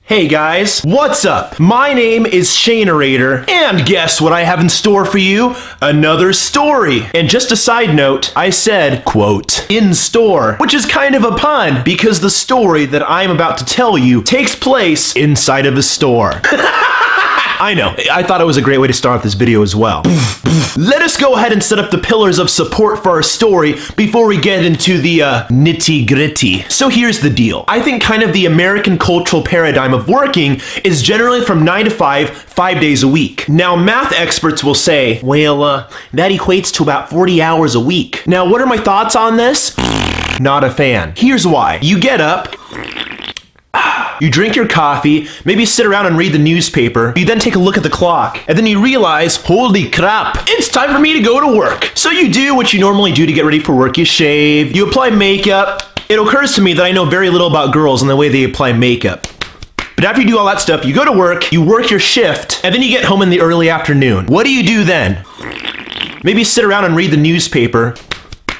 Hey guys, what's up? My name is Shanerator, and guess what I have in store for you? Another story. And just a side note, I said, quote, in store, which is kind of a pun because the story that I'm about to tell you takes place inside of a store. I know, I thought it was a great way to start this video as well. Let us go ahead and set up the pillars of support for our story before we get into the nitty-gritty. So here's the deal. I think kind of the American cultural paradigm of working is generally from 9 to 5 days a week. Now, math experts will say, well, that equates to about 40 hours a week. Now, what are my thoughts on this? Not a fan. Here's why. You get up, you drink your coffee, maybe sit around and read the newspaper. You then take a look at the clock, and then you realize, holy crap, it's time for me to go to work. So you do what you normally do to get ready for work. You shave, you apply makeup. It occurs to me that I know very little about girls and the way they apply makeup. But after you do all that stuff, you go to work, you work your shift, and then you get home in the early afternoon. What do you do then? Maybe sit around and read the newspaper,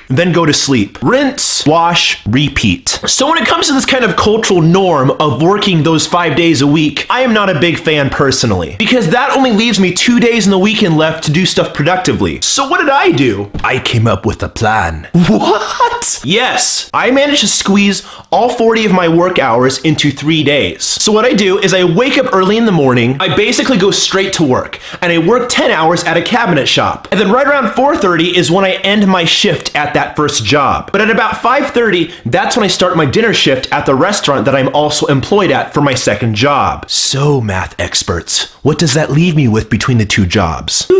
then go to sleep. Rinse, wash, repeat. So when it comes to this kind of cultural norm of working those 5 days a week, I am not a big fan personally, because that only leaves me 2 days in the weekend left to do stuff productively. So what did I do? I came up with a plan. What? Yes, I managed to squeeze all 40 of my work hours into 3 days. So what I do is I wake up early in the morning, I basically go straight to work, and I work 10 hours at a cabinet shop. And then right around 4:30 is when I end my shift at that first job. But at about 5:30, that's when I start my dinner shift at the restaurant that I'm also employed at for my second job. So, math experts, what does that leave me with between the two jobs?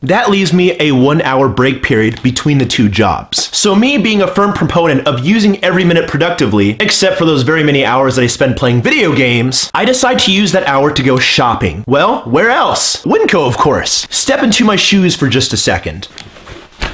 That leaves me a 1 hour break period between the two jobs. So me being a firm proponent of using every minute productively, except for those very many hours that I spend playing video games, I decide to use that hour to go shopping. Well, where else? Winco, of course. Step into my shoes for just a second.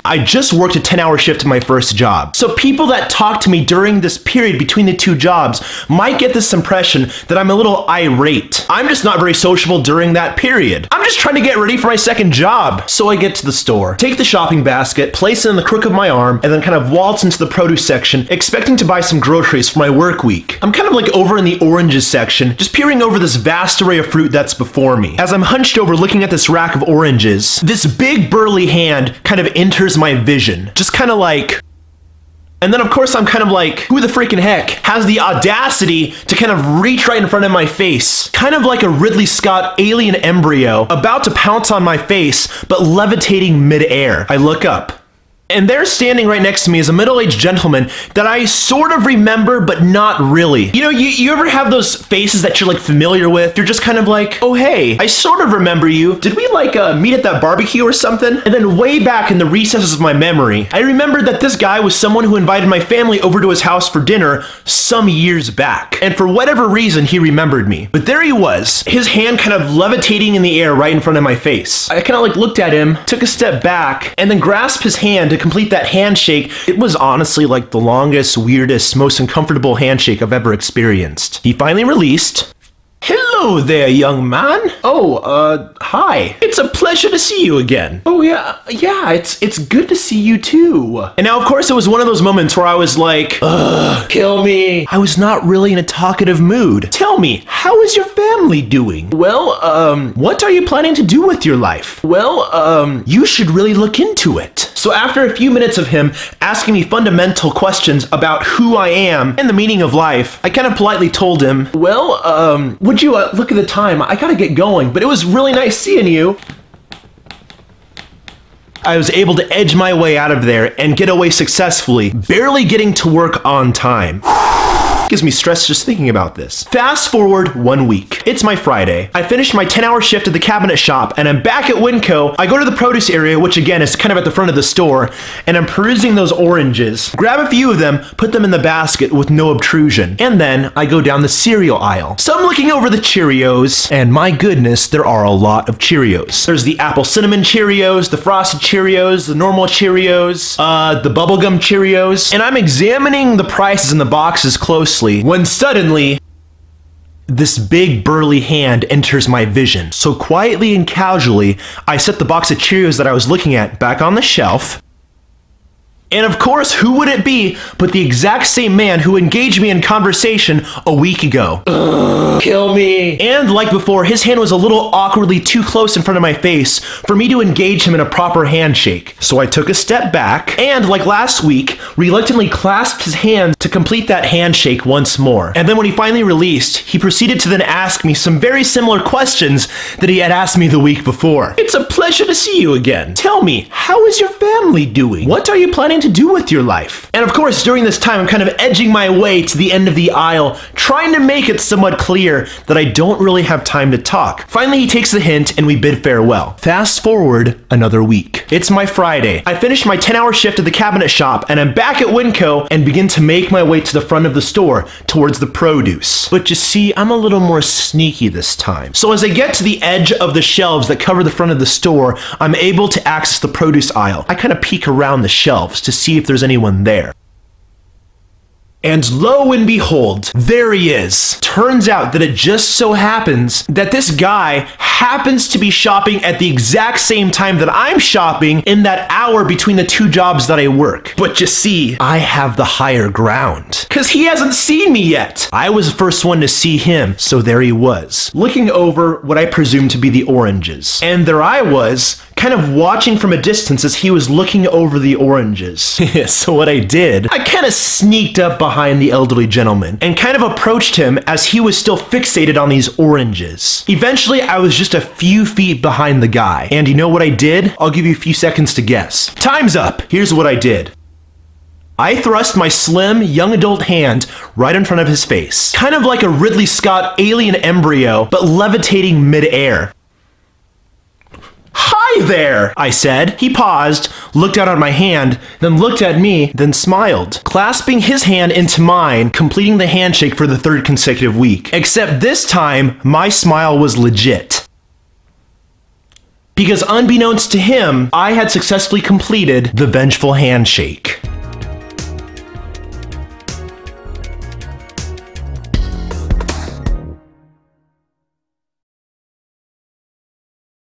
I just worked a 10-hour shift in my first job. So people that talk to me during this period between the two jobs might get this impression that I'm a little irate. I'm just not very sociable during that period. I'm just trying to get ready for my second job. So I get to the store, take the shopping basket, place it in the crook of my arm, and then kind of waltz into the produce section, expecting to buy some groceries for my work week. I'm kind of like over in the oranges section, just peering over this vast array of fruit that's before me. As I'm hunched over looking at this rack of oranges, this big burly hand kind of enters my vision. Just kind of like, and then of course I'm kind of like, who the freaking heck has the audacity to kind of reach right in front of my face? Kind of like a Ridley Scott alien embryo about to pounce on my face, but levitating midair. I look up. And there standing right next to me is a middle-aged gentleman that I sort of remember, but not really. You know, you ever have those faces that you're like familiar with? You're just kind of like, oh hey, I sort of remember you. Did we like meet at that barbecue or something? And then way back in the recesses of my memory, I remembered that this guy was someone who invited my family over to his house for dinner some years back. And for whatever reason, he remembered me. But there he was, his hand kind of levitating in the air right in front of my face. I kind of like looked at him, took a step back, and then grasped his hand to complete that handshake. It was honestly like the longest, weirdest, most uncomfortable handshake I've ever experienced. He finally released. Hello there, young man. Oh, hi. It's a pleasure to see you again. Oh yeah, it's good to see you too. And now, of course, it was one of those moments where I was like, ugh, kill me. I was not really in a talkative mood. Tell me, how is your family doing? Well, what are you planning to do with your life? Well, you should really look into it. So after a few minutes of him asking me fundamental questions about who I am and the meaning of life, I kind of politely told him, well, would you look at the time? I gotta get going, but it was really nice seeing you. I was able to edge my way out of there and get away successfully, barely getting to work on time. Gives me stress just thinking about this. Fast forward 1 week. It's my Friday. I finished my 10-hour shift at the cabinet shop and I'm back at Winco. I go to the produce area, which again is kind of at the front of the store, and I'm perusing those oranges. Grab a few of them, put them in the basket with no obtrusion. And then I go down the cereal aisle. So I'm looking over the Cheerios, and my goodness, there are a lot of Cheerios. There's the apple cinnamon Cheerios, the frosted Cheerios, the normal Cheerios, the bubblegum Cheerios, and I'm examining the prices in the boxes closely when suddenly this big burly hand enters my vision. So quietly and casually, I set the box of Cheerios that I was looking at back on the shelf, And of course, who would it be but the exact same man who engaged me in conversation a week ago. Kill me. And like before, his hand was a little awkwardly too close in front of my face for me to engage him in a proper handshake. So I took a step back and, like last week, reluctantly clasped his hand to complete that handshake once more. And then when he finally released, he proceeded to then ask me some very similar questions that he had asked me the week before. It's a pleasure to see you again. Tell me, how is your family doing? What are you planning to do with your life? And of course, during this time, I'm kind of edging my way to the end of the aisle, trying to make it somewhat clear that I don't really have time to talk. Finally, he takes the hint and we bid farewell. Fast forward another week. It's my Friday. I finished my 10-hour shift at the cabinet shop and I'm back at Winco and begin to make my way to the front of the store towards the produce. But you see, I'm a little more sneaky this time. So as I get to the edge of the shelves that cover the front of the store, I'm able to access the produce aisle. I kind of peek around the shelves to see if there's anyone there. And lo and behold, there he is. Turns out that it just so happens that this guy happens to be shopping at the exact same time that I'm shopping in that hour between the two jobs that I work. But you see, I have the higher ground, because he hasn't seen me yet. I was the first one to see him, so there he was, looking over what I presume to be the oranges. And there I was, kind of watching from a distance as he was looking over the oranges. So what I did, I kind of sneaked up behind the elderly gentleman and kind of approached him as he was still fixated on these oranges. Eventually, I was just a few feet behind the guy. And you know what I did? I'll give you a few seconds to guess. Time's up. Here's what I did. I thrust my slim, young adult hand right in front of his face. Kind of like a Ridley Scott alien embryo, but levitating mid-air. "Hi there," I said. He paused, looked down at my hand, then looked at me, then smiled, clasping his hand into mine, completing the handshake for the third consecutive week. Except this time, my smile was legit. Because unbeknownst to him, I had successfully completed the vengeful handshake.